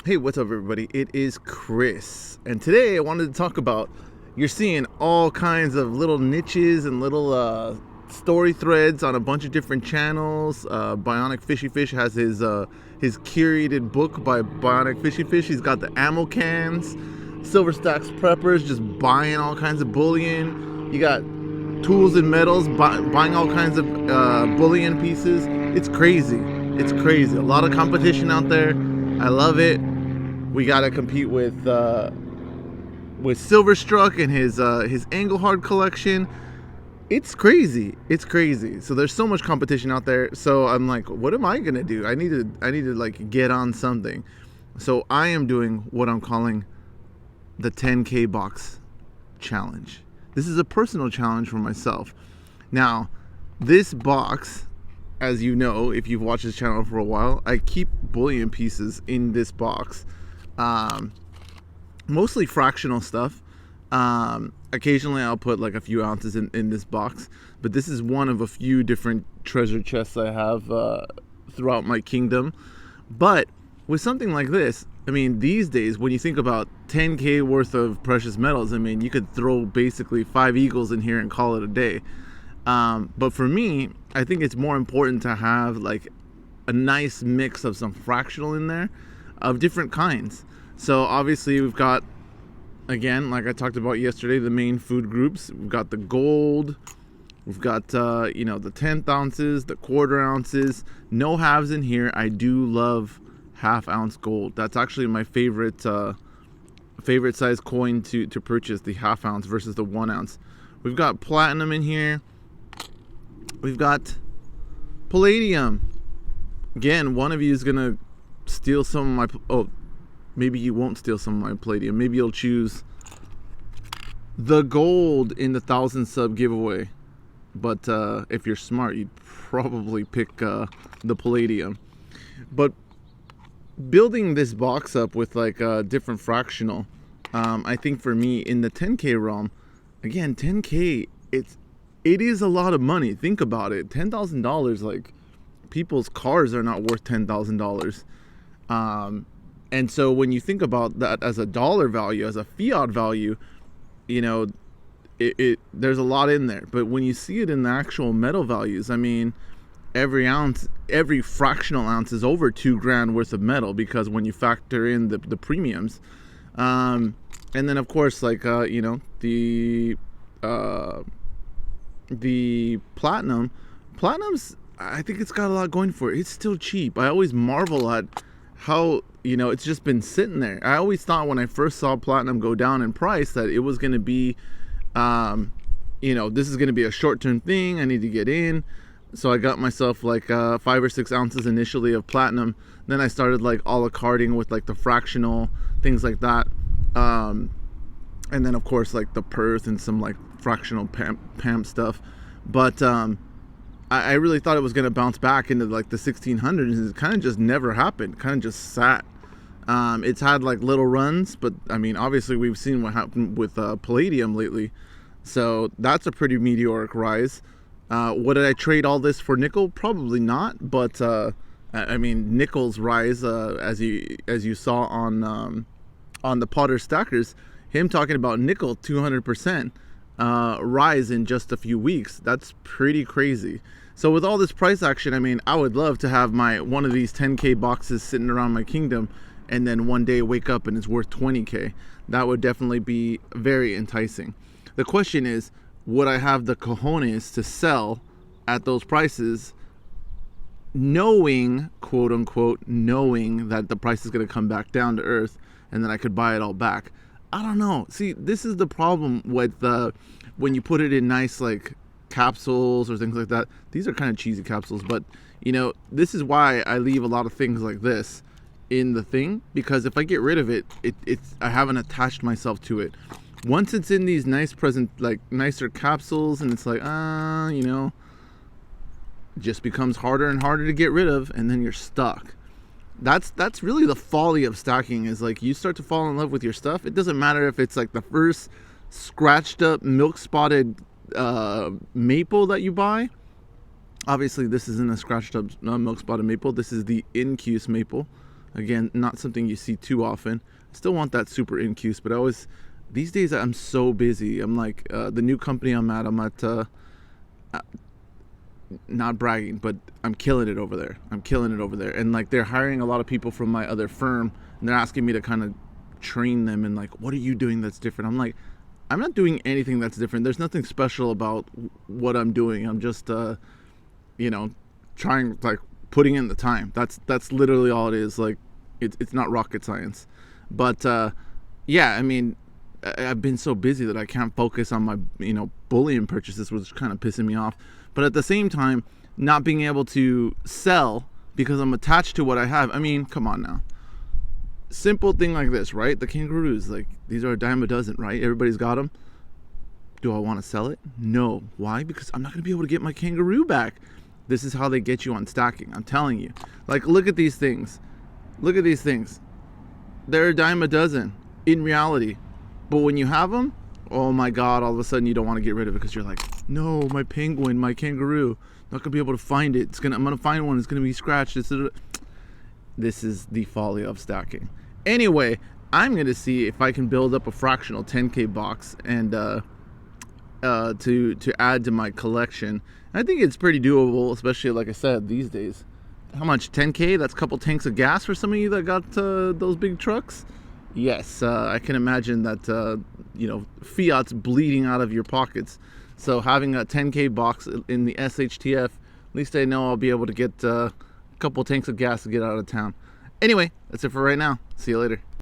Hey, what's up, everybody? It is Chris, and today I wanted to talk about you're seeing all kinds of little niches and little story threads on a bunch of different channels. Bionic Fishy Fish has his curated book by Bionic Fishy Fish. He's got the ammo cans, Silver Stacks preppers just buying all kinds of bullion. You got tools and metals buying all kinds of bullion pieces. It's crazy. It's crazy. A lot of competition out there. I love it. We gotta compete with Silverstruck and his Engelhard collection. It's crazy. It's crazy. So there's so much competition out there. So I'm like, what am I gonna do? I need to like get on something. So I am doing what I'm calling the 10K box challenge. This is a personal challenge for myself. Now, this box, as you know, if you've watched this channel for a while, I keep bullion pieces in this box. Mostly fractional stuff. Occasionally I'll put like a few ounces in this box, but this is one of a few different treasure chests I have throughout my kingdom. But with something like this, I mean, these days when you think about 10K worth of precious metals, I mean, you could throw basically 5 eagles in here and call it a day. But for me, I think it's more important to have like a nice mix of some fractional in there of different kinds. So obviously we've got, again, like I talked about yesterday, the main food groups. We've got the gold, we've got the 1/10 ounces, the 1/4 ounces. No halves in here. I do love half-ounce gold. That's actually my favorite size coin to purchase, the half-ounce versus the 1 ounce. We've got platinum in here. We've got palladium. Again, one of you is gonna steal some of my maybe you won't steal some of my palladium. Maybe you'll choose the gold in the 1,000 sub giveaway. But if you're smart, you'd probably pick the palladium. But building this box up with like different fractional, I think for me in the 10K realm, again, 10K, it is a lot of money. Think about it. $10,000, like people's cars are not worth $10,000. And so when you think about that as a dollar value, as a fiat value, there's a lot in there. But when you see it in the actual metal values, I mean, every fractional ounce is over $2,000 worth of metal, because when you factor in the premiums, and then of course, like the platinum's, I think it's got a lot going for it. It's still cheap. I always marvel at how it's just been sitting there. I always thought when I first saw platinum go down in price that it was going to be this is going to be a short-term thing. I need to get in. So I got myself like 5 or 6 ounces initially of platinum. Then I started like a la carting with like the fractional things like that, and then of course like the Perth and some like fractional PAM stuff. But I really thought it was going to bounce back into like the 1600s, and it kind of just never happened. Kind of just sat. It's had like little runs, but I mean, obviously we've seen what happened with palladium lately, so that's a pretty meteoric rise. What did I trade all this for? Nickel? Probably not, but I mean, nickel's rise, as you saw on the Potter Stackers, him talking about nickel 200% rise in just a few weeks. That's pretty crazy. So with all this price action, I mean, I would love to have one of these 10K boxes sitting around my kingdom, and then one day wake up and it's worth 20K. That would definitely be very enticing. The question is, would I have the cojones to sell at those prices, knowing, quote unquote, knowing that the price is going to come back down to earth, and then I could buy it all back? I don't know. See, this is the problem with when you put it in nice like capsules or things like that. These are kind of cheesy capsules, but this is why I leave a lot of things like this in the thing, because if I get rid of it, I haven't attached myself to it. Once it's in these nicer capsules, and it's like it just becomes harder and harder to get rid of, and then you're stuck. That's really the folly of stacking, is like you start to fall in love with your stuff. It doesn't matter if it's like the first scratched up milk spotted maple that you buy. Obviously this isn't a scratched up milk spotted maple. This is the Incuse maple, Again, not something you see too often. I still want that super incuse, but these days I'm so busy. I'm like, the new company I'm at, not bragging, but I'm killing it over there. And like, they're hiring a lot of people from my other firm, and they're asking me to kind of train them and like, what are you doing that's different? I'm like, I'm not doing anything that's different. There's nothing special about what I'm doing. I'm just trying, like, putting in the time. That's literally all it is. Like, it's not rocket science. But yeah, I mean, I've been so busy that I can't focus on my bullion purchases, which is kind of pissing me off. But at the same time, not being able to sell because I'm attached to what I have. I mean, come on now. Simple thing like this, right? The kangaroos, like, these are a dime a dozen, right? Everybody's got them. Do I want to sell it? No. Why? Because I'm not going to be able to get my kangaroo back. This is how they get you on stacking. I'm telling you. Like, look at these things. They're a dime a dozen in reality. But when you have them, oh my God, all of a sudden you don't want to get rid of it because you're like, no, my penguin, my kangaroo, not going to be able to find it. I'm going to find one. It's going to be scratched. This is the folly of stacking. Anyway, I'm going to see if I can build up a fractional 10K box and to add to my collection. I think it's pretty doable, especially, like I said, these days. How much? 10K? That's a couple tanks of gas for some of you that got those big trucks? Yes, I can imagine that, fiat's bleeding out of your pockets. So having a 10K box in the SHTF, at least I know I'll be able to get a couple tanks of gas to get out of town. Anyway, that's it for right now. See you later.